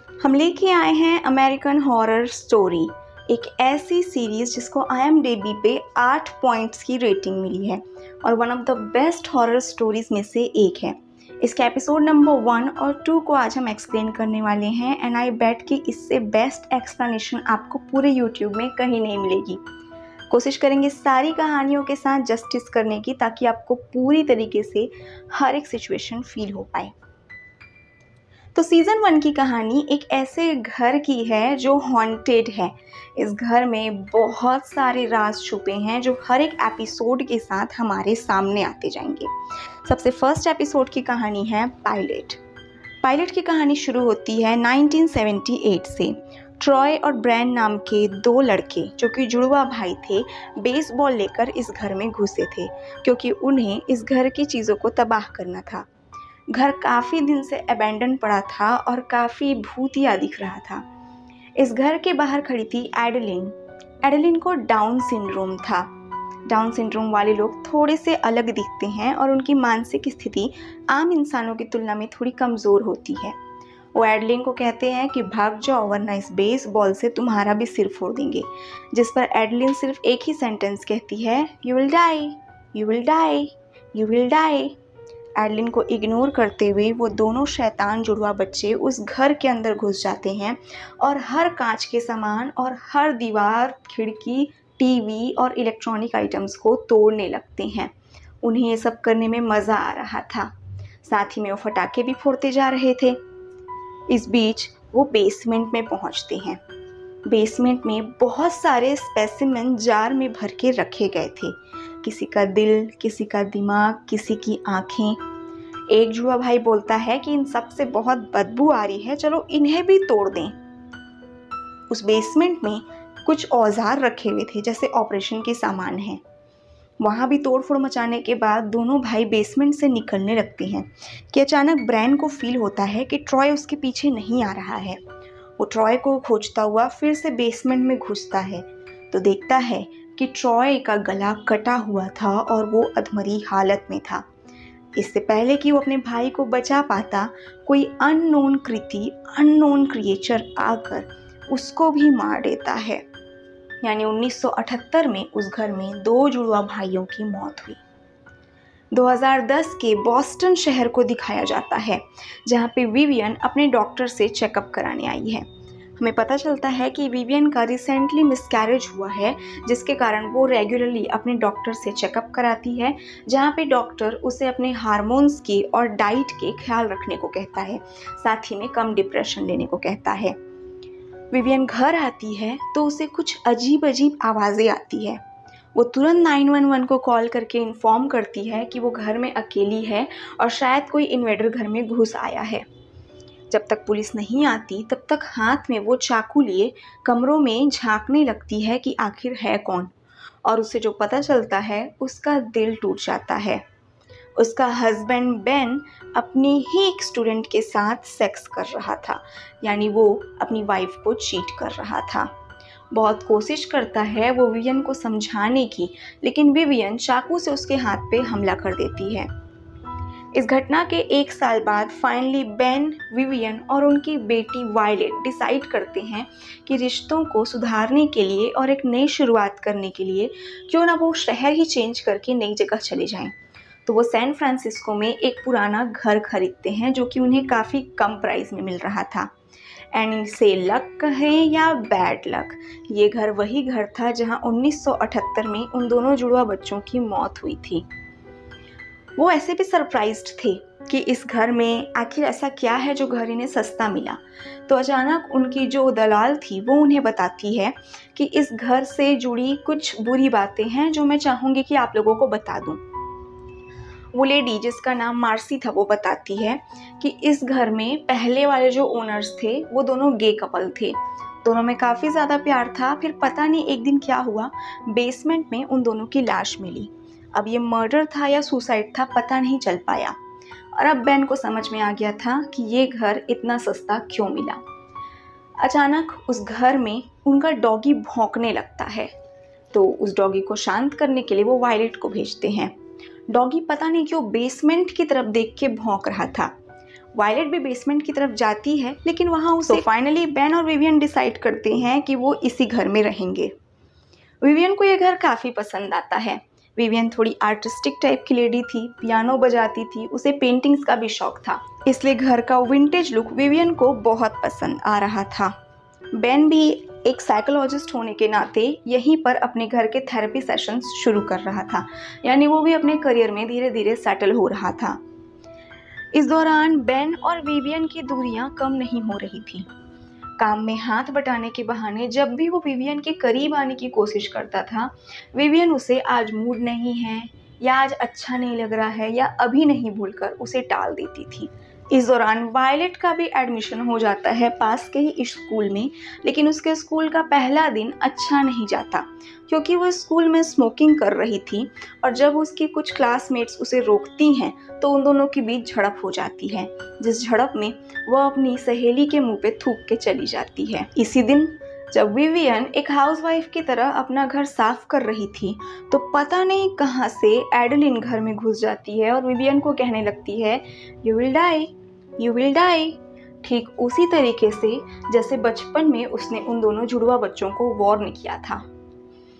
हम लेके आए हैं अमेरिकन हॉरर स्टोरी, एक ऐसी सीरीज़ जिसको IMDb पे 8 पॉइंट्स की रेटिंग मिली है और one of the best horror stories में से एक है। इसके एपिसोड नंबर 1 और 2 को आज हम एक्सप्लेन करने वाले हैं एंड आई बेट कि इससे बेस्ट एक्सप्लेनेशन आपको पूरे यूट्यूब में कहीं नहीं मिलेगी। कोशिश करेंगे सारी कहानियों के साथ जस्टिस करने की ताकि आपको पूरी तरीके से हर एक सिचुएशन फील हो पाए। तो सीज़न 1 की कहानी एक ऐसे घर की है जो हॉन्टेड है। इस घर में बहुत सारे राज छुपे हैं जो हर एक एपिसोड के साथ हमारे सामने आते जाएंगे। सबसे फर्स्ट एपिसोड की कहानी है पायलट। पायलट की कहानी शुरू होती है 1978 से। ट्रॉय और ब्रैन नाम के दो लड़के जो कि जुड़वा भाई थे, बेसबॉल लेकर इस घर में घुसे थे क्योंकि उन्हें इस घर की चीज़ों को तबाह करना था। घर काफ़ी दिन से अबैंडन पड़ा था और काफ़ी भूतिया दिख रहा था। इस घर के बाहर खड़ी थी एडेलिन। एडेलिन को डाउन सिंड्रोम था। डाउन सिंड्रोम वाले लोग थोड़े से अलग दिखते हैं और उनकी मानसिक स्थिति आम इंसानों की तुलना में थोड़ी कमज़ोर होती है। वो एडेलिन को कहते हैं कि भाग जाओ वरना इस बेसबॉल से तुम्हारा भी सिर फोड़ देंगे, जिस पर एडेलिन सिर्फ एक ही सेंटेंस कहती है, you will die, you will die, you will die. Adeline को इग्नोर करते हुए वो दोनों शैतान जुड़वा बच्चे उस घर के अंदर घुस जाते हैं और हर कांच के सामान और हर दीवार, खिड़की, टीवी और इलेक्ट्रॉनिक आइटम्स को तोड़ने लगते हैं। उन्हें ये सब करने में मज़ा आ रहा था, साथ ही में वो फटाके भी फोड़ते जा रहे थे। इस बीच वो बेसमेंट में पहुंचते हैं। बेसमेंट में बहुत सारे स्पेसिमेन जार में भर के रखे गए थे। किसी का दिल, किसी का दिमाग, किसी की आँखें। एक जुड़वा भाई बोलता है कि इन सब से बहुत बदबू आ रही है, चलो इन्हें भी तोड़ दें। उस बेसमेंट में कुछ औजार रखे हुए थे जैसे ऑपरेशन के सामान हैं। वहाँ भी तोड़फोड़ मचाने के बाद दोनों भाई बेसमेंट से निकलने लगते हैं कि अचानक ब्रैन को फील होता है कि ट्रॉय उसके पीछे नहीं आ रहा है। वो ट्रॉय को खोजता हुआ फिर से बेसमेंट में घुसता है तो देखता है कि ट्रॉय का गला कटा हुआ था और वो अधमरी हालत में था। इससे पहले कि वो अपने भाई को बचा पाता, कोई अननोन कृति, अननोन क्रिएचर आकर उसको भी मार देता है। यानी 1978 में उस घर में दो जुड़वा भाइयों की मौत हुई। 2010 के बॉस्टन शहर को दिखाया जाता है जहाँ पे विवियन अपने डॉक्टर से चेकअप कराने आई है। हमें पता चलता है कि विवियन का रिसेंटली मिसकैरेज हुआ है, जिसके कारण वो रेगुलरली अपने डॉक्टर से चेकअप कराती है, जहाँ पे डॉक्टर उसे अपने हार्मोन्स की और डाइट के ख्याल रखने को कहता है, साथ ही में कम डिप्रेशन लेने को कहता है। विवियन घर आती है तो उसे कुछ अजीब अजीब आवाज़ें आती है। वो तुरंत 911 को कॉल करके इन्फॉर्म करती है कि वो घर में अकेली है और शायद कोई इन्वेडर घर में घुस आया है। जब तक पुलिस नहीं आती तब तक हाथ में वो चाकू लिए कमरों में झांकने लगती है कि आखिर है कौन, और उसे जो पता चलता है उसका दिल टूट जाता है। उसका हस्बैंड बेन अपनी ही एक स्टूडेंट के साथ सेक्स कर रहा था, यानी वो अपनी वाइफ को चीट कर रहा था। बहुत कोशिश करता है वो विवियन को समझाने की, लेकिन विवियन चाकू से उसके हाथ पे हमला कर देती है। इस घटना के 1 साल बाद फाइनली बेन, विवियन और उनकी बेटी वायलेट डिसाइड करते हैं कि रिश्तों को सुधारने के लिए और एक नई शुरुआत करने के लिए क्यों ना वो शहर ही चेंज करके नई जगह चले जाएं। तो वो सैन फ्रांसिस्को में एक पुराना घर खरीदते हैं जो कि उन्हें काफ़ी कम प्राइस में मिल रहा था। एंड इसे लक कहें या बैड लक, ये घर वही घर था जहां 1978 में उन दोनों जुड़वा बच्चों की मौत हुई थी। वो ऐसे भी सरप्राइज्ड थे कि इस घर में आखिर ऐसा क्या है जो घर इन्हें सस्ता मिला। तो अचानक उनकी जो दलाल थी वो उन्हें बताती है कि इस घर से जुड़ी कुछ बुरी बातें हैं जो मैं चाहूँगी कि आप लोगों को बता दूँ। वो लेडी जिसका नाम मार्सी था वो बताती है कि इस घर में पहले वाले जो ओनर्स थे वो दोनों गे कपल थे। दोनों में काफ़ी ज़्यादा प्यार था। फिर पता नहीं एक दिन क्या हुआ, बेसमेंट में उन दोनों की लाश मिली। अब ये मर्डर था या सुसाइड था पता नहीं चल पाया, और अब बेन को समझ में आ गया था कि ये घर इतना सस्ता क्यों मिला। अचानक उस घर में उनका डॉगी भौंकने लगता है, तो उस डॉगी को शांत करने के लिए वो वायलेट को भेजते हैं। डॉगी पता नहीं क्यों बेसमेंट की तरफ देख के भौंक रहा था। वायलेट भी बेसमेंट की तरफ जाती है, लेकिन वहाँ उसे फाइनली बेन और विवियन डिसाइड करते हैं कि वो इसी घर में रहेंगे। विवियन को ये घर काफ़ी पसंद आता है। विवियन थोड़ी आर्टिस्टिक टाइप की लेडी थी, पियानो बजाती थी, उसे पेंटिंग्स का भी शौक था, इसलिए घर का विंटेज लुक विवियन को बहुत पसंद आ रहा था। बेन भी एक साइकोलॉजिस्ट होने के नाते यहीं पर अपने घर के थेरेपी सेशंस शुरू कर रहा था, यानी वो भी अपने करियर में धीरे धीरे सेटल हो रहा था। इस दौरान बेन और विवियन की दूरियां कम नहीं हो रही थी। काम में हाथ बटाने के बहाने जब भी वो विवियन के करीब आने की कोशिश करता था, विवियन उसे आज मूड नहीं है या आज अच्छा नहीं लग रहा है या अभी नहीं बोलकर उसे टाल देती थी। इस दौरान वायलेट का भी एडमिशन हो जाता है पास के ही स्कूल में, लेकिन उसके स्कूल का पहला दिन अच्छा नहीं जाता क्योंकि वो स्कूल में स्मोकिंग कर रही थी और जब उसकी कुछ क्लासमेट्स उसे रोकती हैं तो उन दोनों के बीच झड़प हो जाती है, जिस झड़प में वह अपनी सहेली के मुंह पे थूक के चली जाती है। इसी दिन जब विवियन एक हाउसवाइफ की तरह अपना घर साफ कर रही थी तो पता नहीं कहां से एडलिन घर में घुस जाती है और विवियन को कहने लगती है, you will die, you will die. ठीक उसी तरीके से जैसे बचपन में उसने उन दोनों जुड़वा बच्चों को वार्न किया था।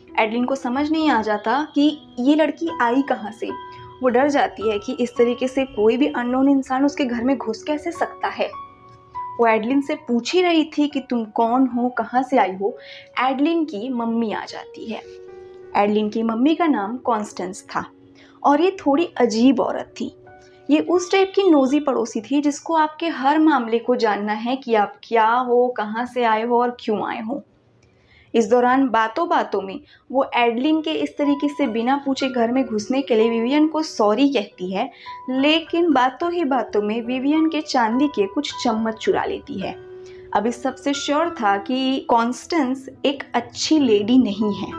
एडलिन को समझ नहीं आ जाता कि ये लड़की आई कहाँ से। वो डर जाती है कि इस तरीके से कोई भी अननोन इंसान उसके घर में घुस कैसे सकता है। वो एडलिन से पूछ ही रही थी कि तुम कौन हो, कहाँ से आई हो। एडलिन की मम्मी आ जाती है। एडलिन की मम्मी का नाम कॉन्स्टेंस था और ये थोड़ी अजीब औरत थी। ये उस टाइप की नोजी पड़ोसी थी जिसको आपके हर मामले को जानना है कि आप क्या हो, कहाँ से आए हो और क्यों आए हो। इस दौरान बातों बातों में वो एडलिन के इस तरीके से बिना पूछे घर में घुसने के लिए विवियन को सॉरी कहती है, लेकिन बातों ही बातों में विवियन के चांदी के कुछ चम्मच चुरा लेती है। अब इस सबसे श्योर था कि कॉन्स्टेंस एक अच्छी लेडी नहीं है।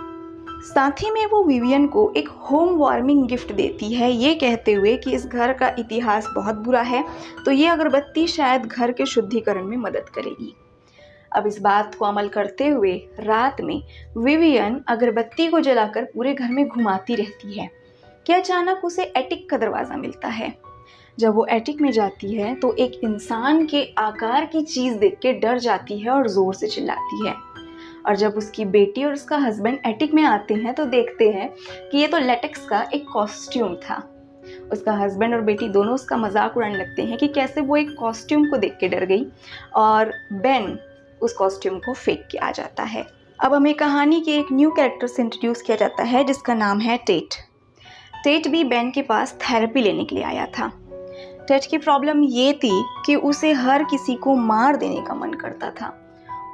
साथ ही में वो विवियन को एक होम वार्मिंग गिफ्ट देती है, ये कहते हुए कि इस घर का इतिहास बहुत बुरा है, तो ये अगरबत्ती शायद घर के शुद्धिकरण में मदद करेगी। अब इस बात को अमल करते हुए रात में विवियन अगरबत्ती को जलाकर पूरे घर में घुमाती रहती है कि अचानक उसे एटिक का दरवाज़ा मिलता है। जब वो एटिक में जाती है तो एक इंसान के आकार की चीज़ देख के डर जाती है और ज़ोर से चिल्लाती है। और जब उसकी बेटी और उसका हस्बैंड एटिक में आते हैं तो देखते हैं कि ये तो लेटेक्स का एक कॉस्ट्यूम था। उसका हस्बैंड और बेटी दोनों उसका मजाक उड़ाने लगते हैं कि कैसे वो एक कॉस्ट्यूम को देख के डर गई, और बेन उस कॉस्ट्यूम को फेंक के आ जाता है। अब हमें कहानी के एक न्यू कैरेक्टर से इंट्रोड्यूस किया जाता है जिसका नाम है टेट। टेट भी बेन के पास थेरेपी लेने के लिए आया था। टेट की प्रॉब्लम ये थी कि उसे हर किसी को मार देने का मन करता था।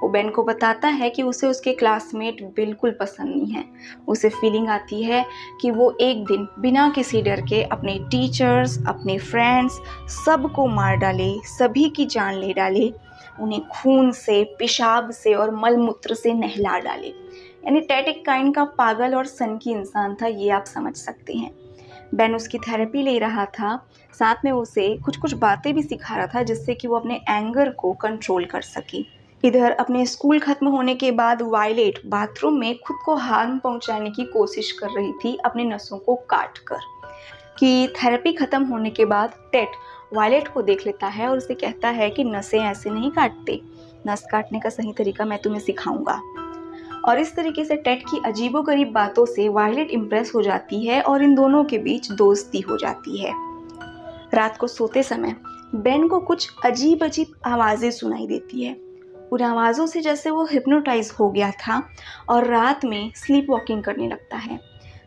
वो बेन को बताता है कि उसे उसके क्लासमेट बिल्कुल पसंद नहीं है। उसे फीलिंग आती है कि वो एक दिन बिना किसी डर के अपने टीचर्स, अपने फ्रेंड्स सबको मार डाले, सभी की जान ले डाले, उन्हें खून से, पेशाब से और मलमूत्र से नहला डाले। यानी टेट एक काइंड का पागल और सनकी इंसान था, ये आप समझ सकते हैं। बेन उसकी थेरेपी ले रहा था, साथ में उसे कुछ कुछ बातें भी सिखा रहा था जिससे कि वो अपने एंगर को कंट्रोल कर सके। इधर अपने स्कूल खत्म होने के बाद वायलेट बाथरूम में खुद को हार्म पहुंचाने की कोशिश कर रही थी अपने नसों को काट कर। कि थेरेपी खत्म होने के बाद टेट वायलेट को देख लेता है और उसे कहता है कि नसें ऐसे नहीं काटते, नस काटने का सही तरीका मैं तुम्हें सिखाऊंगा। और इस तरीके से टेट की अजीबोगरीब बातों से वायलेट इम्प्रेस हो जाती है और इन दोनों के बीच दोस्ती हो जाती है। रात को सोते समय बेन को कुछ अजीब अजीब आवाज़ें सुनाई देती है। उन आवाज़ों से जैसे वो हिप्नोटाइज हो गया था और रात में स्लीप वॉकिंग करने लगता है।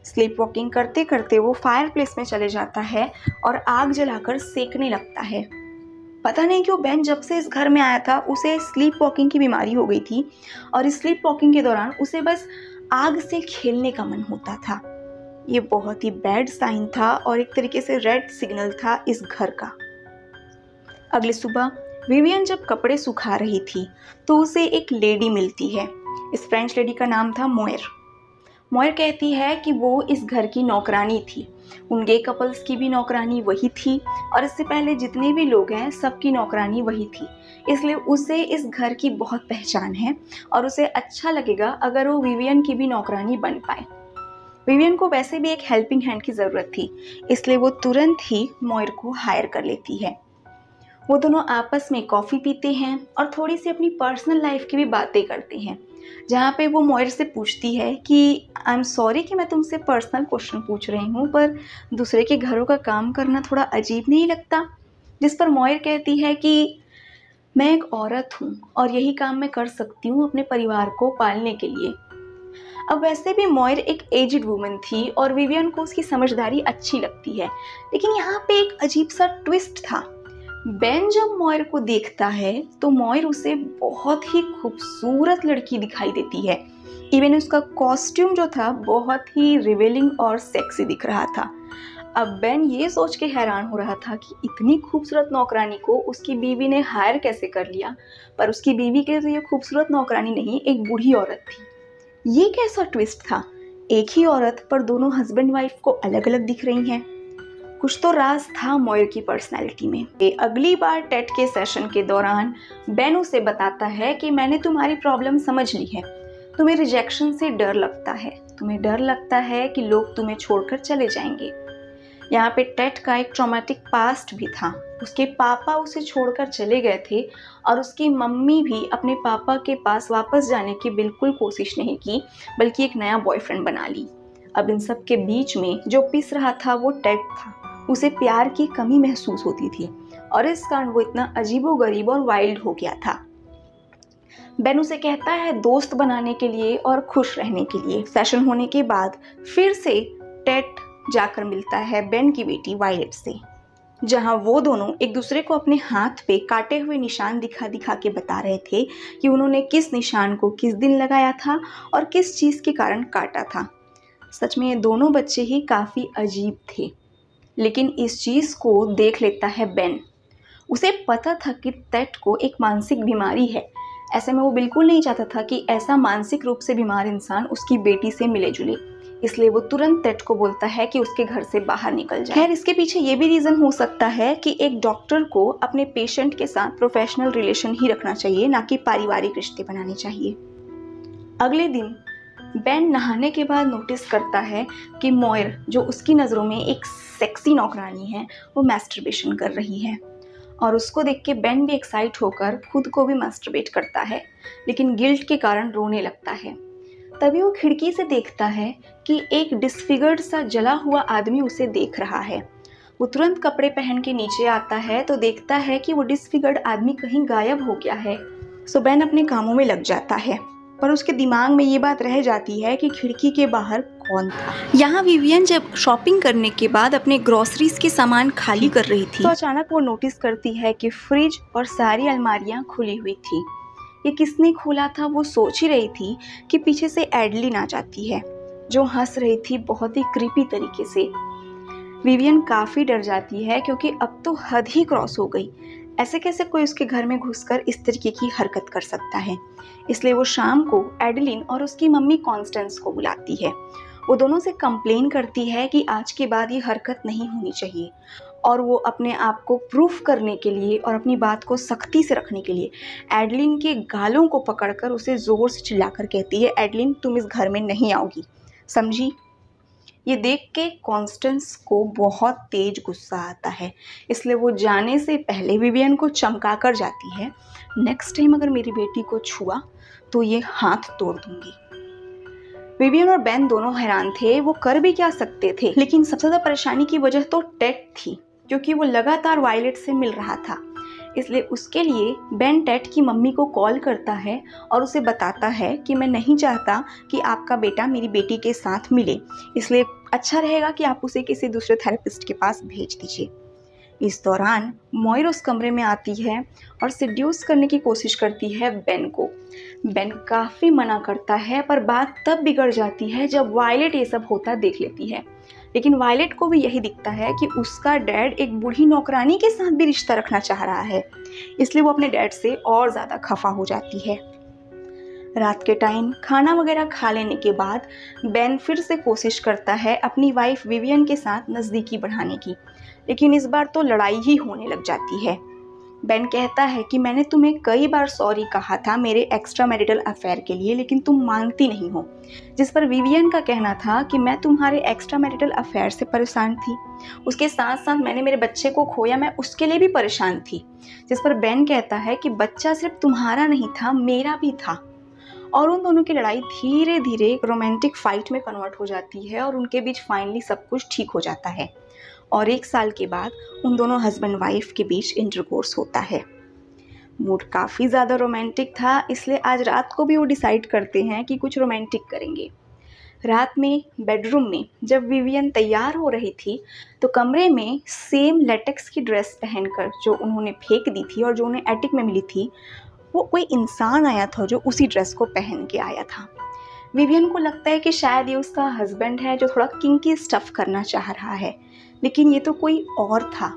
स्लीप वॉकिंग करते करते वो फायर प्लेस में चले जाता है और आग जलाकर सेकने लगता है। पता नहीं क्यों बेन जब से इस घर में आया था उसे स्लीप वॉकिंग की बीमारी हो गई थी और इस स्लीप वॉकिंग के दौरान उसे बस आग से खेलने का मन होता था। ये बहुत ही बैड साइन था और एक तरीके से रेड सिग्नल था इस घर का। अगली सुबह विवियन जब कपड़े सुखा रही थी तो उसे एक लेडी मिलती है। इस फ्रेंच लेडी का नाम था मोयर। मोयर कहती है कि वो इस घर की नौकरानी थी। उन गे कपल्स की भी नौकरानी वही थी और इससे पहले जितने भी लोग हैं सबकी नौकरानी वही थी, इसलिए उसे इस घर की बहुत पहचान है और उसे अच्छा लगेगा अगर वो विवियन की भी नौकरानी बन पाए। विवियन को वैसे भी एक हेल्पिंग हैंड की ज़रूरत थी, इसलिए वो तुरंत ही मोयर को हायर कर लेती है। वो दोनों आपस में कॉफ़ी पीते हैं और थोड़ी सी अपनी पर्सनल लाइफ की भी बातें करते हैं, जहाँ पे वो मॉयर से पूछती है कि आई एम सॉरी कि मैं तुमसे पर्सनल क्वेश्चन पूछ रही हूँ, पर दूसरे के घरों का काम करना थोड़ा अजीब नहीं लगता? जिस पर मॉयर कहती है कि मैं एक औरत हूँ और यही काम मैं कर सकती हूँ अपने परिवार को पालने के लिए। अब वैसे भी मॉयर एक एज्ड वुमन थी और विवियन को उसकी समझदारी अच्छी लगती है, लेकिन यहाँ पे एक अजीब सा ट्विस्ट था। बेन जब मॉयर को देखता है तो मॉयर उसे बहुत ही खूबसूरत लड़की दिखाई देती है। इवन उसका कॉस्ट्यूम जो था बहुत ही रिवेलिंग और सेक्सी दिख रहा था। अब बेन ये सोच के हैरान हो रहा था कि इतनी खूबसूरत नौकरानी को उसकी बीवी ने हायर कैसे कर लिया, पर उसकी बीवी के लिए तो ये खूबसूरत नौकरानी नहीं, एक बूढ़ी औरत थी। ये कैसा ट्विस्ट था? एक ही औरत पर दोनों हस्बैंड वाइफ को अलग अलग दिख रही हैं। कुछ तो राज था मॉयर की पर्सनैलिटी में। अगली बार टेट के सेशन के दौरान बेन उसे बताता है कि मैंने तुम्हारी प्रॉब्लम समझ ली है। तुम्हें रिजेक्शन से डर लगता है, तुम्हें डर लगता है कि लोग तुम्हें छोड़कर चले जाएंगे। यहाँ पे टेट का एक ट्रॉमेटिक पास्ट भी था। उसके पापा उसे छोड़कर चले गए थे और उसकी मम्मी भी अपने पापा के पास वापस जाने की बिल्कुल कोशिश नहीं की, बल्कि एक नया बॉयफ्रेंड बना ली। अब इन सब के बीच में जो पिस रहा था वो टेट था। उसे प्यार की कमी महसूस होती थी और इस कारण वो इतना अजीबोगरीब और वाइल्ड हो गया था। बेन उसे कहता है दोस्त बनाने के लिए और खुश रहने के लिए। सेशन होने के बाद फिर से टेट जाकर मिलता है बेन की बेटी वायलेट से, जहां वो दोनों एक दूसरे को अपने हाथ पे काटे हुए निशान दिखा दिखा के बता रहे थे कि उन्होंने किस निशान को किस दिन लगाया था और किस चीज़ के कारण काटा था। सच में ये दोनों बच्चे ही काफ़ी अजीब थे, लेकिन इस चीज़ को देख लेता है बेन। उसे पता था कि टेट को एक मानसिक बीमारी है। ऐसे में वो बिल्कुल नहीं चाहता था कि ऐसा मानसिक रूप से बीमार इंसान उसकी बेटी से मिले जुले, इसलिए वो तुरंत टेट को बोलता है कि उसके घर से बाहर निकल जाए। खैर, इसके पीछे ये भी रीज़न हो सकता है कि एक डॉक्टर को अपने पेशेंट के साथ प्रोफेशनल रिलेशन ही रखना चाहिए, ना कि पारिवारिक रिश्ते बनाने चाहिए। अगले दिन बेन नहाने के बाद नोटिस करता है कि मॉयर, जो उसकी नज़रों में एक सेक्सी नौकरानी है, वो मैस्टरबेशन कर रही है और उसको देख के बेन भी एक्साइट होकर खुद को भी मैस्टरबेट करता है, लेकिन गिल्ट के कारण रोने लगता है। तभी वो खिड़की से देखता है कि एक डिसफिगर्ड सा जला हुआ आदमी उसे देख रहा है। वो तुरंत कपड़े पहन के नीचे आता है तो देखता है कि वो डिसफिगर्ड आदमी कहीं गायब हो गया है। सो बेन अपने कामों में लग जाता है, पर उसके दिमाग में ये बात रह जाती है कि खिड़की के बाहर कौन था। यहाँ विवियन जब शॉपिंग करने के बाद अपने ग्रोसरीज के सामान खाली कर रही थी तो अचानक वो नोटिस करती है कि फ्रिज और सारी अलमारियाँ खुली हुई थी। ये किसने खोला था वो सोच ही रही थी कि पीछे से एडलिन आ जाती है, जो हंस रही थी बहुत ही क्रीपी तरीके से। विवियन काफ़ी डर जाती है क्योंकि अब तो हद ही क्रॉस हो गई। ऐसे कैसे कोई उसके घर में घुसकर इस तरीके की हरकत कर सकता है। इसलिए वो शाम को एडलिन और उसकी मम्मी कॉन्स्टेंस को बुलाती है। वो दोनों से कंप्लेन करती है कि आज के बाद ये हरकत नहीं होनी चाहिए, और वो अपने आप को प्रूफ करने के लिए और अपनी बात को सख्ती से रखने के लिए एडलिन के गालों को पकड़कर उसे ज़ोर से चिल्लाकर कहती है, एडलिन तुम इस घर में नहीं आओगी, समझी? ये देख के कॉन्स्टेंस को बहुत तेज गुस्सा आता है, इसलिए वो जाने से पहले विवियन को चमका कर जाती है, नेक्स्ट टाइम अगर मेरी बेटी को छुआ तो ये हाथ तोड़ दूंगी। विवियन और बेन दोनों हैरान थे, वो कर भी क्या सकते थे। लेकिन सबसे ज़्यादा परेशानी की वजह तो टेट थी, क्योंकि वो लगातार वायलेट से मिल रहा था। इसलिए उसके लिए बेन टेट की मम्मी को कॉल करता है और उसे बताता है कि मैं नहीं चाहता कि आपका बेटा मेरी बेटी के साथ मिले, इसलिए अच्छा रहेगा कि आप उसे किसी दूसरे थेरेपिस्ट के पास भेज दीजिए। इस दौरान मॉयर उस कमरे में आती है और सिड्यूस करने की कोशिश करती है बेन को। बेन काफ़ी मना करता है, पर बात तब बिगड़ जाती है जब वायलेट ये सब होता देख लेती है। लेकिन वायलेट को भी यही दिखता है कि उसका डैड एक बूढ़ी नौकरानी के साथ भी रिश्ता रखना चाह रहा है, इसलिए वो अपने डैड से और ज़्यादा खफा हो जाती है। रात के टाइम खाना वगैरह खा लेने के बाद बेन फिर से कोशिश करता है अपनी वाइफ विवियन के साथ नज़दीकी बढ़ाने की, लेकिन इस बार तो लड़ाई ही होने लग जाती है। बेन कहता है कि मैंने तुम्हें कई बार सॉरी कहा था मेरे एक्स्ट्रा मैरिटल अफेयर के लिए, लेकिन तुम मानती नहीं हो। जिस पर विवियन का कहना था कि मैं तुम्हारे एक्स्ट्रा मैरिटल अफेयर से परेशान थी, उसके साथ साथ मैंने मेरे बच्चे को खोया, मैं उसके लिए भी परेशान थी। जिस पर बेन कहता है कि बच्चा सिर्फ तुम्हारा नहीं था, मेरा भी था। और उन दोनों की लड़ाई धीरे धीरे एक रोमांटिक फाइट में कन्वर्ट हो जाती है और उनके बीच फाइनली सब कुछ ठीक हो जाता है। और 1 साल के बाद उन दोनों हस्बैंड वाइफ के बीच इंटरकोर्स होता है। मूड काफ़ी ज़्यादा रोमांटिक था, इसलिए आज रात को भी वो डिसाइड करते हैं कि कुछ रोमांटिक करेंगे। रात में बेडरूम में जब विवियन तैयार हो रही थी, तो कमरे में सेम लेटेक्स की ड्रेस पहनकर जो उन्होंने फेंक दी थी और जो उन्हें एटिक में मिली थी, वो कोई इंसान आया था जो उसी ड्रेस को पहन के आया था। विवियन को लगता है कि शायद ये उसका हस्बैंड है जो थोड़ा किंकी स्टफ करना चाह रहा है, लेकिन ये तो कोई और था।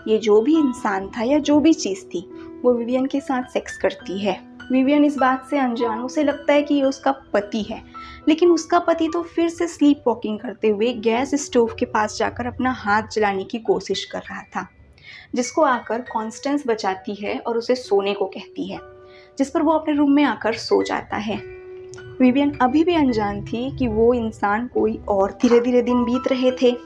ये जो भी इंसान था या जो भी चीज़ थी, वो विवियन के साथ सेक्स करती है। विवियन इस बात से अनजान, उसे लगता है कि ये उसका पति है, लेकिन उसका पति तो फिर से स्लीप वॉकिंग करते हुए गैस स्टोव के पास जाकर अपना हाथ जलाने की कोशिश कर रहा था, जिसको आकर कॉन्स्टेंस बचाती है और उसे सोने को कहती है, जिस पर वो अपने रूम में आकर सो जाता है। विवियन अभी भी अनजान थी कि वो इंसान कोई और। धीरे धीरे दिन बीत रहे थे।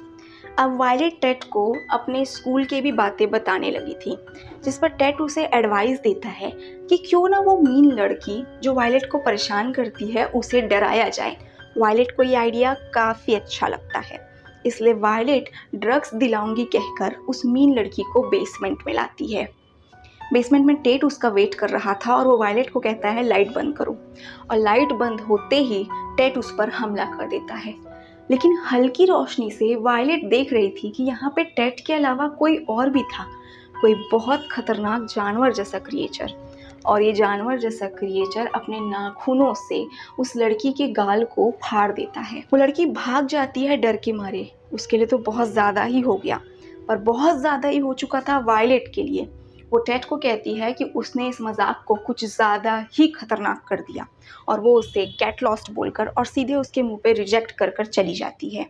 अब वायलेट टेट को अपने स्कूल की भी बातें बताने लगी थी, जिस पर टेट उसे एडवाइस देता है कि क्यों ना वो मीन लड़की जो वायलेट को परेशान करती है उसे डराया जाए। वायलेट को ये आइडिया काफ़ी अच्छा लगता है, इसलिए वायलेट ड्रग्स दिलाऊंगी कहकर उस मीन लड़की को बेसमेंट में लाती है। बेसमेंट में टेट उसका वेट कर रहा था और वो वायलेट को कहता है लाइट बंद करो, और लाइट बंद होते ही टेट उस पर हमला कर देता है। लेकिन हल्की रोशनी से वायलेट देख रही थी कि यहाँ पे टेट के अलावा कोई और भी था, कोई बहुत खतरनाक जानवर जैसा क्रिएचर। और ये जानवर जैसा क्रिएचर अपने नाखूनों से उस लड़की के गाल को फाड़ देता है। वो लड़की भाग जाती है डर के मारे। उसके लिए तो बहुत ज़्यादा ही हो गया, पर बहुत ज़्यादा ही हो चुका था वायलेट के लिए। वो टेट को कहती है कि उसने इस मजाक को कुछ ज़्यादा ही खतरनाक कर दिया, और वो उसे गेट लॉस्ट बोलकर और सीधे उसके मुंह पे रिजेक्ट कर कर चली जाती है।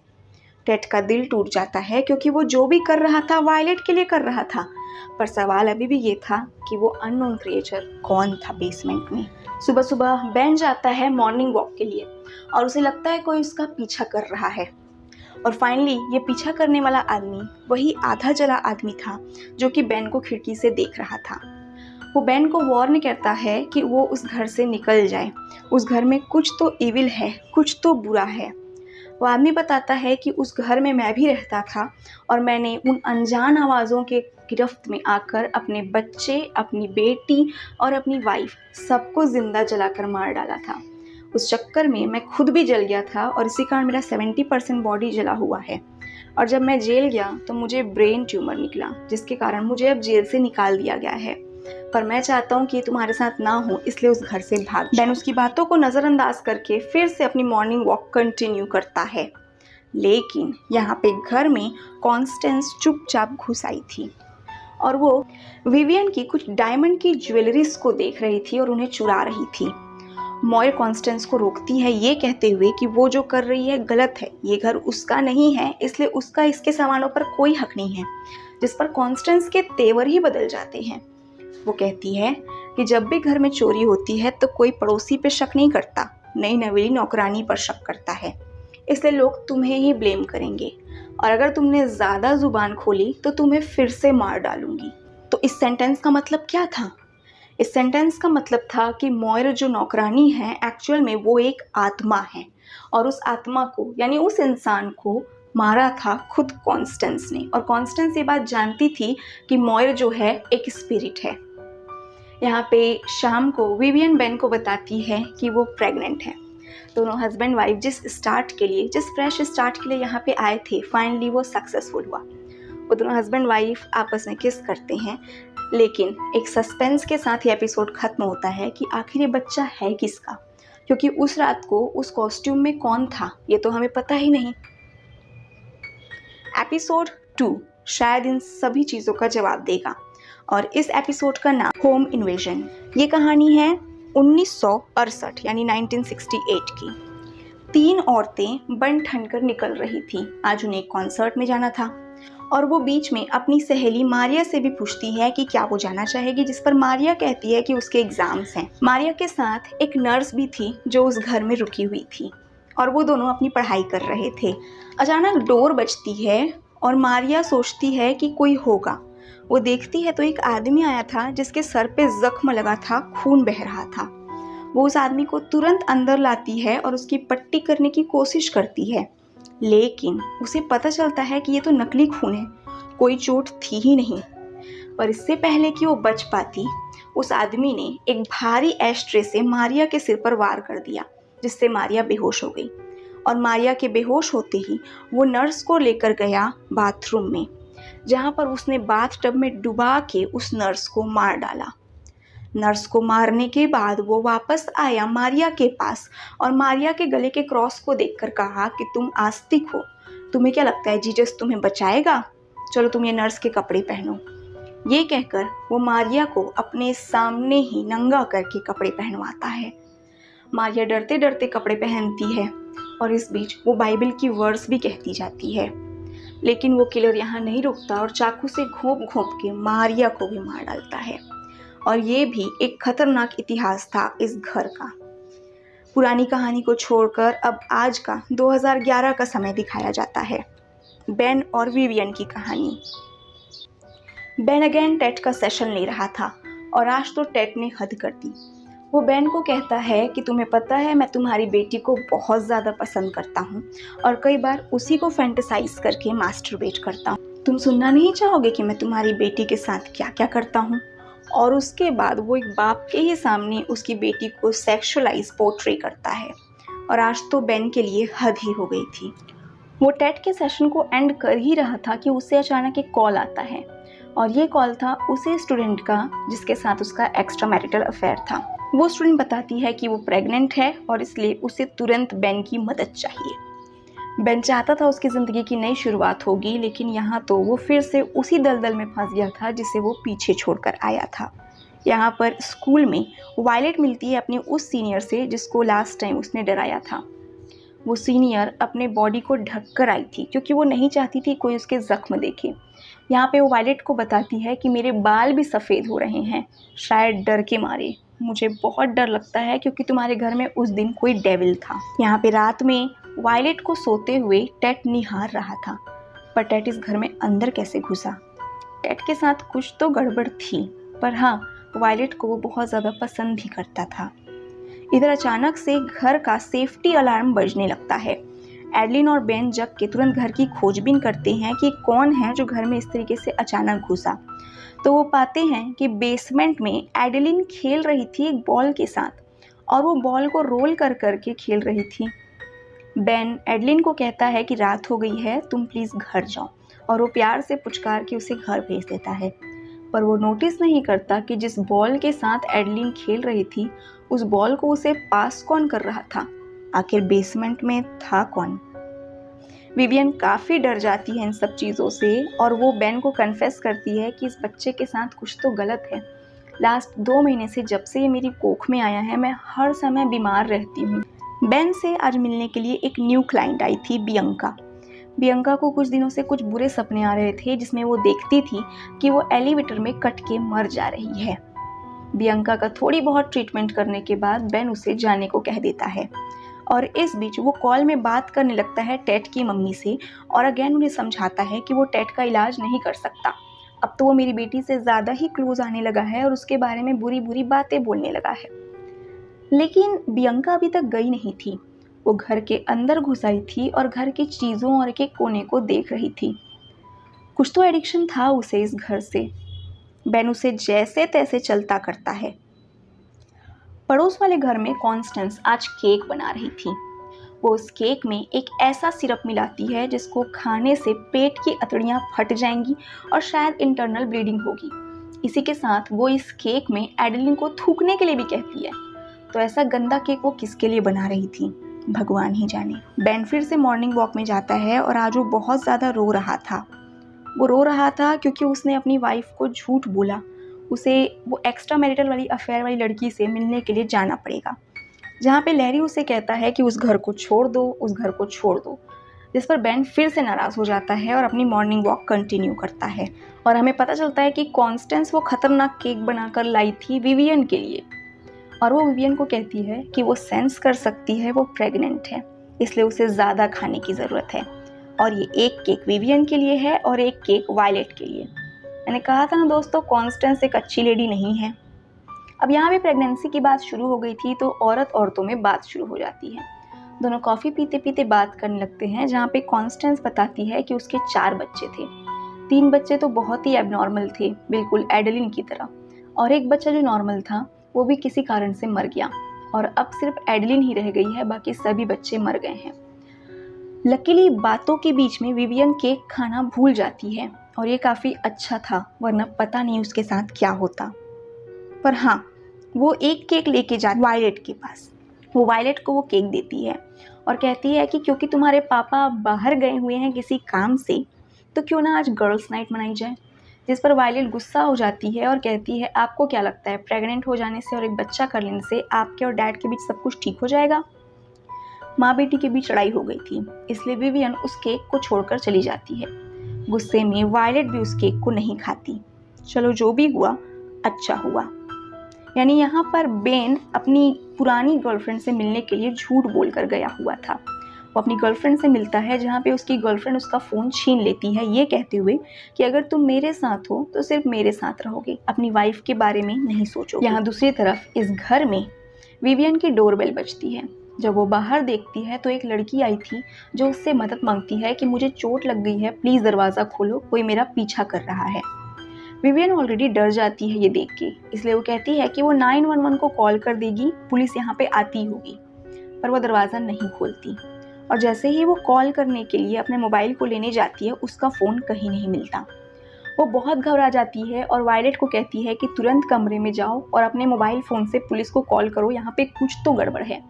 टेट का दिल टूट जाता है, क्योंकि वो जो भी कर रहा था वायलेट के लिए कर रहा था, पर सवाल अभी भी ये था कि वो अननोन क्रिएचर कौन था बेसमेंट में। सुबह सुबह बेन जाता है मॉर्निंग वॉक के लिए, और उसे लगता है कोई उसका पीछा कर रहा है। और फाइनली ये पीछा करने वाला आदमी वही आधा जला आदमी था जो कि बेन को खिड़की से देख रहा था। वो बेन को वार्न करता है कि वो उस घर से निकल जाए, उस घर में कुछ तो इविल है, कुछ तो बुरा है। वो आदमी बताता है कि उस घर में मैं भी रहता था और मैंने उन अनजान आवाज़ों के गिरफ्त में आकर अपने बच्चे, अपनी बेटी और अपनी वाइफ सबको जिंदा जलाकर मार डाला था। उस चक्कर में मैं खुद भी जल गया था और इसी कारण मेरा 70% बॉडी जला हुआ है। और जब मैं जेल गया तो मुझे ब्रेन ट्यूमर निकला, जिसके कारण मुझे अब जेल से निकाल दिया गया है। पर मैं चाहता हूँ कि ये तुम्हारे साथ ना हो, इसलिए उस घर से भाग। बेन उसकी बातों को नज़रअंदाज करके फिर से अपनी मॉर्निंग वॉक कंटिन्यू करता है। लेकिन यहाँ पे घर में कॉन्स्टेंस चुपचाप घुस आई थी और वो विवियन की कुछ डायमंड की ज्वेलरीज को देख रही थी और उन्हें चुरा रही थी। मॉयर कॉन्स्टेंस को रोकती है ये कहते हुए कि वो जो कर रही है गलत है, ये घर उसका नहीं है, इसलिए उसका इसके सामानों पर कोई हक नहीं है। जिस पर कॉन्स्टेंस के तेवर ही बदल जाते हैं। वो कहती है कि जब भी घर में चोरी होती है तो कोई पड़ोसी पे शक नहीं करता, नई नवेली नौकरानी पर शक करता है, इसलिए लोग तुम्हें ही ब्लेम करेंगे, और अगर तुमने ज़्यादा जुबान खोली तो तुम्हें फिर से मार डालूंगी। तो इस सेंटेंस का मतलब क्या था? इस सेंटेंस का मतलब था कि मॉयर जो नौकरानी है एक्चुअल में वो एक आत्मा है, और उस आत्मा को यानी उस इंसान को मारा था खुद कॉन्स्टेंस ने। और कॉन्स्टेंस ये बात जानती थी कि मॉयर जो है एक स्पिरिट है। यहाँ पे शाम को विवियन बेन को बताती है कि वो प्रेग्नेंट है। दोनों हस्बैंड वाइफ जिस फ्रेश स्टार्ट के लिए यहाँ पे आए थे, फाइनली वो सक्सेसफुल हुआ। वो दोनों हस्बैंड वाइफ आपस में किस करते हैं, लेकिन एक सस्पेंस के साथ ही एपिसोड खत्म होता है कि आखिर ये बच्चा है किसका, क्योंकि उस रात को उस कॉस्ट्यूम में कौन था ये तो हमें पता ही नहीं। एपिसोड 2 शायद इन सभी चीज़ों का जवाब देगा, और इस एपिसोड का नाम होम इन्वेजन। ये कहानी है 1968 यानी 1968 की। 3 औरतें बन ठन कर निकल रही थीं। आज उन्हें एक कॉन्सर्ट में जाना था। और वो बीच में अपनी सहेली मारिया से भी पूछती है कि क्या वो जाना चाहेगी, जिस पर मारिया कहती है कि उसके एग्ज़ाम्स हैं। मारिया के साथ एक नर्स भी थी जो उस घर में रुकी हुई थी और वो दोनों अपनी पढ़ाई कर रहे थे। अचानक डोर बजती है और मारिया सोचती है कि कोई होगा। वो देखती है तो एक आदमी आया था जिसके सर पे जख्म लगा था, खून बह रहा था। वो उस आदमी को तुरंत अंदर लाती है और उसकी पट्टी करने की कोशिश करती है, लेकिन उसे पता चलता है कि ये तो नकली खून है, कोई चोट थी ही नहीं। पर इससे पहले कि वो बच पाती, उस आदमी ने एक भारी एस्ट्रे से मारिया के सिर पर वार कर दिया, जिससे मारिया बेहोश हो गई। और मारिया के बेहोश होते ही वो नर्स को लेकर गया बाथरूम में, जहाँ पर उसने बाथ टब में डुबा के उस नर्स को मार डाला। नर्स को मारने के बाद वो वापस आया मारिया के पास और मारिया के गले के क्रॉस को देखकर कहा कि तुम आस्तिक हो, तुम्हें क्या लगता है जीसस तुम्हें बचाएगा? चलो तुम ये नर्स के कपड़े पहनो। ये कहकर वो मारिया को अपने सामने ही नंगा करके कपड़े पहनवाता है। मारिया डरते डरते कपड़े पहनती है और इस बीच वो बाइबल की वर्स भी कहती जाती है। लेकिन वो किलर यहाँ नहीं रुकता और चाकू से घोंप घोंप के मारिया को भी मार डालता है। और ये भी एक खतरनाक इतिहास था इस घर का। पुरानी कहानी को छोड़कर अब आज का 2011 का समय दिखाया जाता है। बेन और विवियन की कहानी। बेन अगेन टेट का सेशन ले रहा था और आज तो टेट ने हद कर दी। वो बेन को कहता है कि तुम्हें पता है मैं तुम्हारी बेटी को बहुत ज़्यादा पसंद करता हूँ और कई बार उसी को फैंटेसाइज करके मास्टरबेट करता हूँ। तुम सुनना नहीं चाहोगे कि मैं तुम्हारी बेटी के साथ क्या क्या करता हूँ? और उसके बाद वो एक बाप के ही सामने उसकी बेटी को सेक्सुअलाइज पोर्ट्रे करता है। और आज तो बेन के लिए हद ही हो गई थी। वो टेट के सेशन को एंड कर ही रहा था कि उसे अचानक एक कॉल आता है और ये कॉल था उसी स्टूडेंट का जिसके साथ उसका एक्स्ट्रा मैरिटल अफेयर था। वो स्टूडेंट बताती है कि वो प्रेग्नेंट है और इसलिए उसे तुरंत बेन की मदद चाहिए। बेन चाहता था उसकी ज़िंदगी की नई शुरुआत होगी, लेकिन यहाँ तो वो फिर से उसी दलदल में फंस गया था जिसे वो पीछे छोड़कर आया था। यहाँ पर स्कूल में वायलेट मिलती है अपने उस सीनियर से जिसको लास्ट टाइम उसने डराया था। वो सीनियर अपने बॉडी को ढक कर आई थी क्योंकि वो नहीं चाहती थी कोई उसके ज़ख्म देखे। यहाँ पे वो वायलेट को बताती है कि मेरे बाल भी सफ़ेद हो रहे हैं, शायद डर के मारे। मुझे बहुत डर लगता है क्योंकि तुम्हारे घर में उस दिन कोई डेविल था। यहाँ पे रात में वायलेट को सोते हुए टेट निहार रहा था, पर टेट इस घर में अंदर कैसे घुसा? टेट के साथ कुछ तो गड़बड़ थी, पर हाँ, वायलेट को वो बहुत ज़्यादा पसंद भी करता था। इधर अचानक से घर का सेफ्टी अलार्म बजने लगता है। एडलिन और बेन जग के तुरंत घर की खोजबीन करते हैं कि कौन है जो घर में इस तरीके से अचानक घुसा। तो वो पाते हैं कि बेसमेंट में एडलिन खेल रही थी एक बॉल के साथ और वो बॉल को रोल कर करके खेल रही थी। बेन एडलिन को कहता है कि रात हो गई है, तुम प्लीज़ घर जाओ, और वो प्यार से पुचकार के उसे घर भेज देता है। पर वो नोटिस नहीं करता कि जिस बॉल के साथ एडलिन खेल रही थी उस बॉल को उसे पास कौन कर रहा था? आखिर बेसमेंट में था कौन? विवियन काफ़ी डर जाती है इन सब चीज़ों से और वो बेन को कन्फेस करती है कि इस बच्चे के साथ कुछ तो गलत है। लास्ट 2 महीने से जब से ये मेरी कोख में आया है मैं हर समय बीमार रहती हूँ। बेन से आज मिलने के लिए एक न्यू क्लाइंट आई थी, बियंका। बियंका को कुछ दिनों से कुछ बुरे सपने आ रहे थे जिसमें वो देखती थी कि वो एलिवेटर में कट के मर जा रही है। बियंका का थोड़ी बहुत ट्रीटमेंट करने के बाद बेन उसे जाने को कह देता है और इस बीच वो कॉल में बात करने लगता है टेट की मम्मी से और अगेन उन्हें समझाता है कि वो टेट का इलाज नहीं कर सकता। अब तो वो मेरी बेटी से ज़्यादा ही क्लोज आने लगा है और उसके बारे में बुरी बुरी बातें बोलने लगा है। लेकिन बियंका अभी तक गई नहीं थी। वो घर के अंदर घुस आई थी और घर की चीज़ों और एक एक कोने को देख रही थी। कुछ तो एडिक्शन था उसे इस घर से। बेन उसे जैसे तैसे चलता करता है। पड़ोस वाले घर में कॉन्स्टेंस आज केक बना रही थी। वो उस केक में एक ऐसा सिरप मिलाती है जिसको खाने से पेट की अतड़ियाँ फट जाएंगी और शायद इंटरनल ब्लीडिंग होगी। इसी के साथ वो इस केक में एडलिन को थूकने के लिए भी कहती है। तो ऐसा गंदा केक वो किसके लिए बना रही थी, भगवान ही जाने। बेन फिर से मॉर्निंग वॉक में जाता है और आज वो बहुत ज़्यादा रो रहा था। वो रो रहा था क्योंकि उसने अपनी वाइफ को झूठ बोला। उसे वो एक्स्ट्रा मैरिटल वाली अफेयर वाली लड़की से मिलने के लिए जाना पड़ेगा, जहाँ पे लैरी उसे कहता है कि उस घर को छोड़ दो, उस घर को छोड़ दो। जिस पर बेन फिर से नाराज़ हो जाता है और अपनी मॉर्निंग वॉक कंटिन्यू करता है। और हमें पता चलता है कि कॉन्स्टेंस वो खतरनाक केक बनाकर लाई थी विवियन के लिए, और वो विवियन को कहती है कि वो सेंस कर सकती है वो प्रेग्नेंट है, इसलिए उसे ज़्यादा खाने की ज़रूरत है। और ये एक केक विवियन के लिए है और एक केक वायलेट के लिए। मैंने कहा था ना दोस्तों, कॉन्स्टेंस एक अच्छी लेडी नहीं है। अब यहाँ भी प्रेगनेंसी की बात शुरू हो गई थी तो औरतों में बात शुरू हो जाती है। दोनों कॉफ़ी पीते पीते बात करने लगते हैं, जहाँ पे कॉन्स्टेंस बताती है कि उसके 4 बच्चे थे। 3 बच्चे तो बहुत ही एबनॉर्मल थे, बिल्कुल एडेलिन की तरह, और एक बच्चा जो नॉर्मल था वो भी किसी कारण से मर गया, और अब सिर्फ एडेलिन ही रह गई है, बाकी सभी बच्चे मर गए हैं। लकीली बातों के बीच में विवियन केक खाना भूल जाती है, और ये काफ़ी अच्छा था, वरना पता नहीं उसके साथ क्या होता। पर हाँ, वो एक केक लेके जाती वायलेट के पास। वो वायलेट को वो केक देती है और कहती है कि क्योंकि तुम्हारे पापा बाहर गए हुए हैं किसी काम से, तो क्यों ना आज गर्ल्स नाइट मनाई जाए। जिस पर वायलेट गुस्सा हो जाती है और कहती है, आपको क्या लगता है प्रेग्नेंट हो जाने से और एक बच्चा कर लेने से आपके और डैड के बीच सब कुछ ठीक हो जाएगा। माँ बेटी के बीच लड़ाई हो गई थी, इसलिए विवियन उस केक को छोड़कर चली जाती है। गुस्से में वायलेट भी उस केक को नहीं खाती। चलो जो भी हुआ अच्छा हुआ। यानी यहाँ पर बेन अपनी पुरानी गर्लफ्रेंड से मिलने के लिए झूठ बोलकर गया हुआ था। वो अपनी गर्लफ्रेंड से मिलता है, जहाँ पे उसकी गर्लफ्रेंड उसका फ़ोन छीन लेती है, ये कहते हुए कि अगर तुम मेरे साथ हो तो सिर्फ मेरे साथ रहोगे, अपनी वाइफ के बारे में नहीं सोचोगे। यहाँ दूसरी तरफ इस घर में विवियन की डोरबेल बजती है। जब वो बाहर देखती है तो एक लड़की आई थी जो उससे मदद मांगती है कि मुझे चोट लग गई है, प्लीज़ दरवाज़ा खोलो, कोई मेरा पीछा कर रहा है। विवियन ऑलरेडी डर जाती है ये देख के, इसलिए वो कहती है कि वो 911 को कॉल कर देगी, पुलिस यहाँ पे आती होगी। पर वो दरवाज़ा नहीं खोलती, और जैसे ही वो कॉल करने के लिए अपने मोबाइल को लेने जाती है, उसका फ़ोन कहीं नहीं मिलता। वो बहुत घबरा जाती है और वायलेट को कहती है कि तुरंत कमरे में जाओ और अपने मोबाइल फ़ोन से पुलिस को कॉल करो, यहाँ पे कुछ तो गड़बड़ है।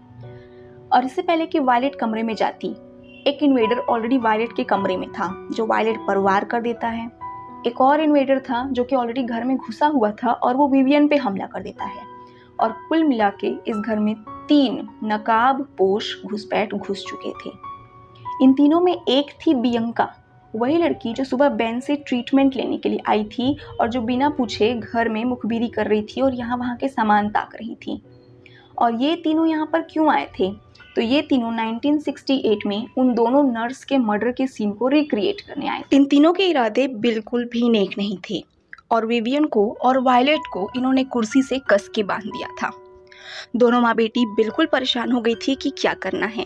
और इससे पहले कि वायलेट कमरे में जाती, एक इन्वेडर ऑलरेडी वायलेट के कमरे में था, जो वायलेट पर वार कर देता है। एक और इन्वेडर था जो कि ऑलरेडी घर में घुसा हुआ था, और वो विवियन पे हमला कर देता है। और कुल मिला के इस घर में 3 नकाबपोश घुसपैठ घुस चुके थे। इन तीनों में एक थी बियंका, वही लड़की जो सुबह बेन से ट्रीटमेंट लेने के लिए आई थी और जो बिना पूछे घर में मुखबिरी कर रही थी और यहाँ वहाँ के सामान ताक रही थी। और ये तीनों यहाँ पर क्यों आए थे? तो ये तीनों 1968 में उन दोनों नर्स के मर्डर के सीन को रिक्रिएट करने आए। इन तीनों के इरादे बिल्कुल भी नेक नहीं थे, और विवियन को और वायलेट को इन्होंने कुर्सी से कस के बांध दिया था। दोनों माँ बेटी बिल्कुल परेशान हो गई थी कि क्या करना है,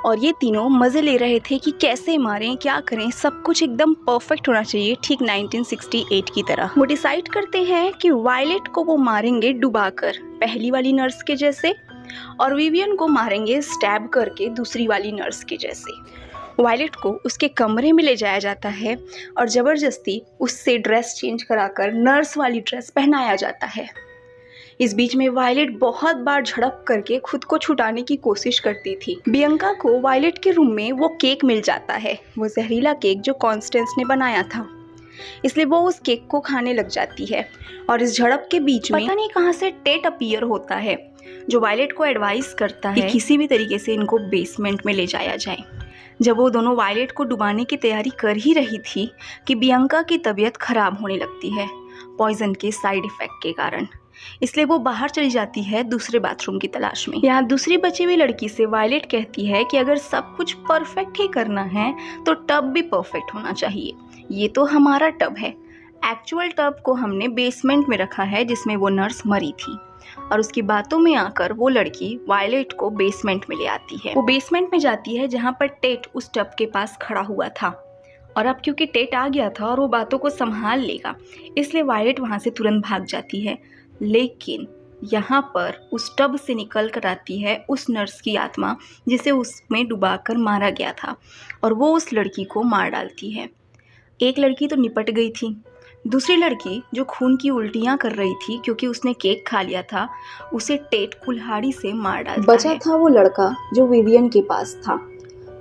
और ये तीनों मज़े ले रहे थे कि कैसे मारें, क्या करें, सब कुछ एकदम परफेक्ट होना चाहिए, ठीक 1968 की तरह। वो डिसाइड करते हैं कि वायलेट को वो मारेंगे डुबाकर, पहली वाली नर्स के जैसे, और विवियन को मारेंगे स्टैब करके, दूसरी वाली नर्स के जैसे। वायलेट को उसके कमरे में ले जाया जाता है और ज़बरदस्ती उससे ड्रेस चेंज कराकर नर्स वाली ड्रेस पहनाया जाता है। इस बीच में वायलेट बहुत बार झड़प करके खुद को छुटाने की कोशिश करती थी। बियंका को वायलेट के रूम में वो केक मिल जाता है, वो जहरीला केक जो कॉन्स्टेंस ने बनाया था, इसलिए वो उस केक को खाने लग जाती है। और इस झड़प के बीच में पता नहीं कहाँ से टेट अपीयर होता है, जो वायलेट को एडवाइस करता है कि किसी भी तरीके से इनको बेसमेंट में ले जाया जाए। जब वो दोनों वायलेट को डुबाने की तैयारी कर ही रही थी कि बियंका की तबीयत खराब होने लगती है पॉइजन के साइड इफ़ेक्ट के कारण, इसलिए वो बाहर चली जाती है दूसरे बाथरूम की तलाश में। यहाँ दूसरी बची हुई लड़की से वायलेट कहती है कि अगर सब कुछ परफेक्ट ही करना है तो टब भी परफेक्ट होना चाहिए। ये तो हमारा टब है, एक्चुअल टब को हमने बेसमेंट में रखा है जिसमें वो नर्स मरी थी। और उसकी बातों में आकर वो लड़की वायलेट को बेसमेंट में ले आती है। वो बेसमेंट में जाती है जहाँ पर टेट उस टब के पास खड़ा हुआ था, और अब क्योंकि टेट आ गया था और वो बातों को संभाल लेगा, इसलिए वायलेट वहाँ से तुरंत भाग जाती है। लेकिन यहाँ पर उस टब से निकल कर आती है उस नर्स की आत्मा जिसे उसमें डुबाकर मारा गया था, और वो उस लड़की को मार डालती है। एक लड़की तो निपट गई थी, दूसरी लड़की जो खून की उल्टियाँ कर रही थी क्योंकि उसने केक खा लिया था, उसे टेट कुल्हाड़ी से मार डालता है। बचा था वो लड़का जो विवियन के पास था।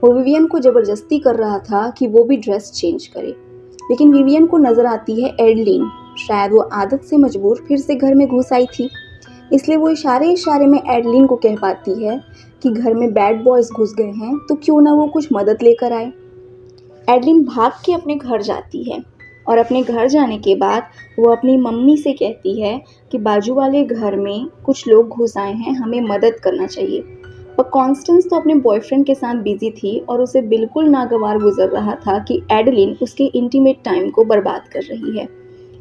वो विवियन को ज़बरदस्ती कर रहा था कि वो भी ड्रेस चेंज करे, लेकिन विवियन को नज़र आती है एडलिन। शायद वो आदत से मजबूर फिर से घर में घुस आई थी, इसलिए वो इशारे में एडलिन को कह पाती है कि घर में बैड बॉयज़ घुस गए हैं, तो क्यों ना वो कुछ मदद लेकर आए। एडलिन भाग के अपने घर जाती है और अपने घर जाने के बाद वो अपनी मम्मी से कहती है कि बाजू वाले घर में कुछ लोग घुस आए हैं, हमें मदद करना चाहिए। पर कॉन्स्टेंस तो अपने बॉयफ्रेंड के साथ बिजी थी और उसे बिल्कुल नागवार गुजर रहा था कि एडलिन उसके इंटीमेट टाइम को बर्बाद कर रही है।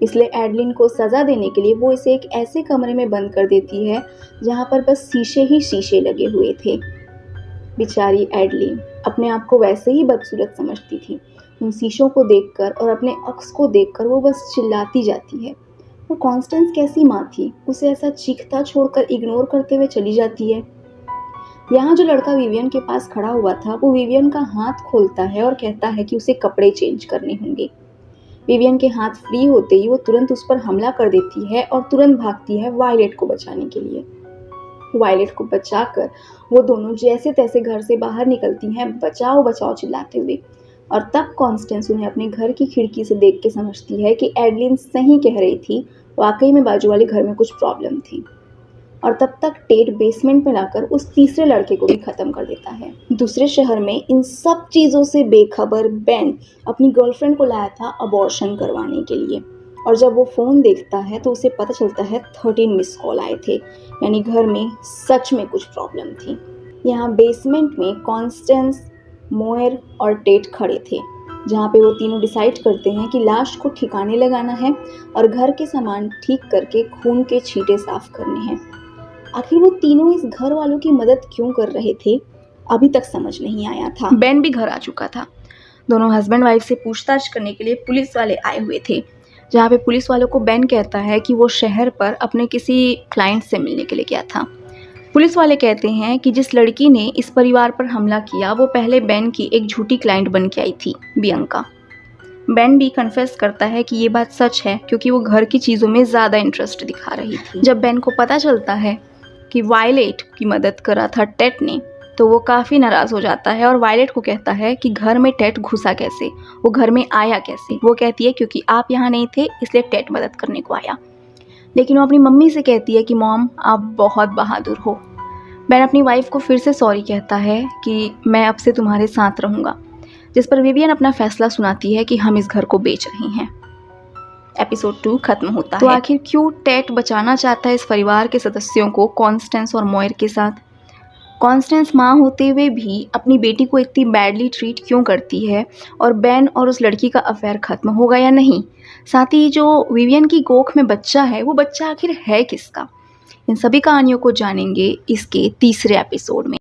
इसलिए एडलिन को सज़ा देने के लिए वो इसे एक ऐसे कमरे में बंद कर देती है जहाँ पर बस शीशे ही शीशे लगे हुए थे। बेचारी एडलिन अपने आप को वैसे ही बदसूरत समझती थी। उन शीशों को देखकर और अपने अक्स को देखकर वो बस चिल्लाती जाती है। वो कॉन्स्टेंस कैसी माँ थी, उसे ऐसा चीखता छोड़कर इग्नोर करते हुए चली जाती है। यहाँ जो लड़का विवियन के पास खड़ा हुआ था वो विवियन का हाथ खोलता है और कहता है कि उसे कपड़े चेंज करने होंगे। विवियन के हाथ फ्री होते ही वो तुरंत उस पर हमला कर देती है और तुरंत भागती है वायलेट को बचाने के लिए। वायलेट को बचाकर वो दोनों जैसे तैसे घर से बाहर निकलती हैं, बचाओ बचाओ चिल्लाते हुए। और तब कॉन्स्टेंस उन्हें अपने घर की खिड़की से देख के समझती है कि एडलिन सही कह रही थी, वाकई में बाजू वाले घर में कुछ प्रॉब्लम थी। और तब तक टेट बेसमेंट में लाकर उस तीसरे लड़के को भी ख़त्म कर देता है। दूसरे शहर में इन सब चीज़ों से बेखबर बेन अपनी गर्लफ्रेंड को लाया था अबॉर्शन करवाने के लिए। और जब वो फ़ोन देखता है तो उसे पता चलता है 13 मिस कॉल आए थे, यानी घर में सच में कुछ प्रॉब्लम थी। यहाँ बेसमेंट में कॉन्स्टेंस, मोयर और टेट खड़े थे, जहाँ पे वो तीनों डिसाइड करते हैं कि लाश को ठिकाने लगाना है और घर के सामान ठीक करके खून के छींटे साफ करने हैं। आखिर वो तीनों इस घर वालों की मदद क्यों कर रहे थे, अभी तक समझ नहीं आया था। बेन भी घर आ चुका था। दोनों हस्बैंड वाइफ से पूछताछ करने के लिए पुलिस वाले आए हुए थे, जहाँ पे पुलिस वालों को बेन कहता है कि वो शहर पर अपने किसी क्लाइंट से मिलने के लिए गया था। पुलिस वाले कहते हैं कि जिस लड़की ने इस परिवार पर हमला किया वो पहले बेन की एक झूठी क्लाइंट बन के आई थी, बियंका। बेन भी कन्फेस करता है कि ये बात सच है क्योंकि वो घर की चीज़ों में ज़्यादा इंटरेस्ट दिखा रही थी। जब बेन को पता चलता है कि वायलेट की मदद करा था टेट ने, तो वो काफ़ी नाराज़ हो जाता है और वायलेट को कहता है कि घर में टेट घुसा कैसे, वो घर में आया कैसे। वो कहती है क्योंकि आप यहाँ नहीं थे इसलिए टेट मदद करने को आया। लेकिन वो अपनी मम्मी से कहती है कि मॉम आप बहुत बहादुर हो। बेन अपनी वाइफ को फिर से सॉरी कहता है कि मैं अब से तुम्हारे साथ रहूँगा, जिस पर विवियन अपना फैसला सुनाती है कि हम इस घर को बेच रहे हैं। एपिसोड 2 खत्म होता है। तो आखिर क्यों टेट बचाना चाहता है इस परिवार के सदस्यों को कॉन्स्टेंस और मोयर के साथ? कॉन्स्टेंस माँ होते हुए भी अपनी बेटी को इतनी बैडली ट्रीट क्यों करती है? और बेन और उस लड़की का अफेयर ख़त्म होगा या नहीं? साथ ही जो विवियन की कोख में बच्चा है वो बच्चा आखिर है किसका? इन सभी कहानियों को जानेंगे इसके तीसरे एपिसोड में।